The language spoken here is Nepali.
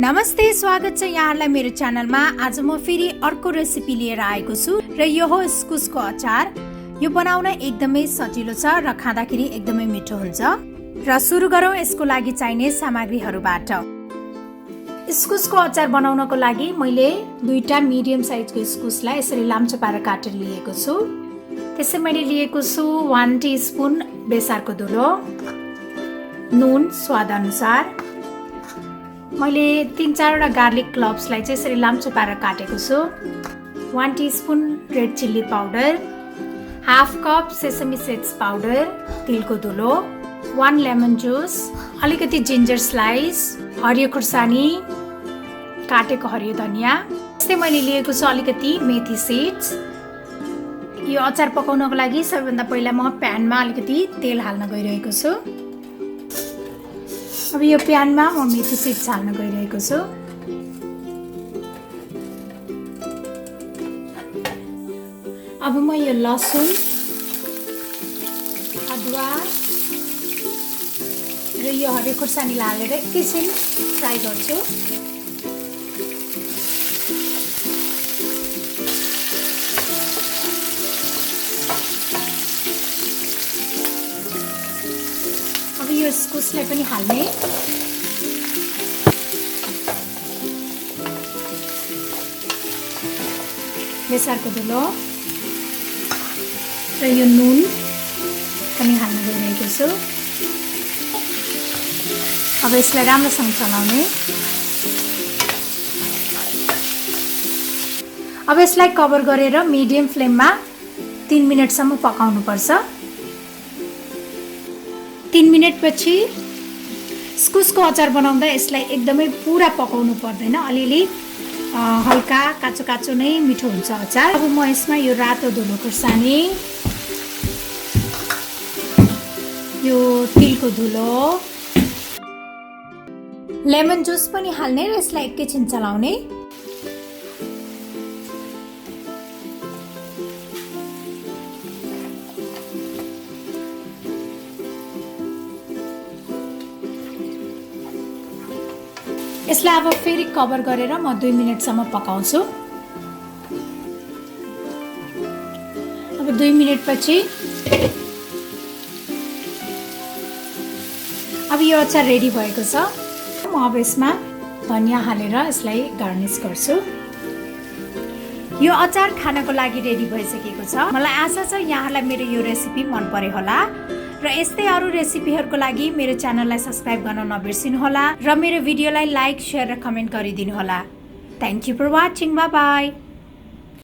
नमस्ते, स्वागत छ यहाँलाई मेरो च्यानलमा। आज म फेरि अर्को रेसिपी लिएर आएको छु र यो हो इस्कुसको अचार। यो बनाउन एकदमै सजिलो छ र खाँदाखेरि एकदमै मिठो हुन्छ। र सुरु गरौँ यसको लागि चाहिने सामग्रीहरूबाट। इस्कुसको अचार बनाउनको लागि मैले दुईटा मिडियम साइजको इस्कुसलाई यसरी लाम्चो पारेर काटेर लिएको छु। त्यसै मैले लिएको छु 1 टीस्पुन बेसारको धुलो, नुन स्वाद अनुसार। मैले 3-4 वटा गार्लिक क्लब्सलाई चाहिँ यसरी लाम्चो पारेर काटेको छु। 1 teaspoon red chilli powder, half cup sesame seeds powder, तिलको धुलो, 1 लेमन जुस, अलिकति जिन्जर स्लाइस, हरियो खुर्सानी, काटेको हरियो धनिया। त्यस्तै मैले लिएको छु अलिकति मेथी सीड्स। यो अचार पकाउनको लागि सबैभन्दा पहिला म प्यानमा अलिकति तेल हाल्न गइरहेको छु। अब यो प्यानमा म मेथी सीड्स हाल्न गइरहेको छु। अब म यो लसुन, अदुवा र यो हरियो खुर्सानीलाई हालेर एकैछिन फ्राई गर्छु। यो इस्कुसलाई पनि हाल्ने। बेसारको धुलो र यो नुन पनि हाल्न गइरहेको छु। अब यसलाई राम्रोसँग चलाउने। अब यसलाई कभर गरेर मिडियम फ्लेममा 3 मिनेटसम्म पकाउनु पर्छ। 3 मिनेटपछि इस्कुसको अचार बनाउँदा यसलाई एकदमै पुरा पकाउनु पर्दैन, अलिअलि हल्का काँचो काँचो नै मिठो हुन्छ अचार। अब म यसमा यो रातो धुलो खुर्सानी, यो तिलको धुलो, लेमन जुस पनि हाल्ने र यसलाई एकैछिन चलाउने। यसलाई अब फेरि कभर गरेर म 2 मिनेटसम्म पकाउँछु। अब 2 मिनेटपछि अब यो अचार रेडी भएको छ। म अब यसमा धनिया हालेर यसलाई गार्निस गर्छु। यो अचार खानको लागि रेडी भइसकेको छ। मलाई आशा छ यहाँलाई मेरो यो रेसिपी मन पर्यो होला र यस्तै अरू रेसिपीहरूको लागि मेरो च्यानललाई सब्स्क्राइब गर्न नबिर्सिनु होला र मेरो भिडियोलाई लाइक, शेयर र कमेन्ट गरिदिनु होला। Thank you for watching. Bye by.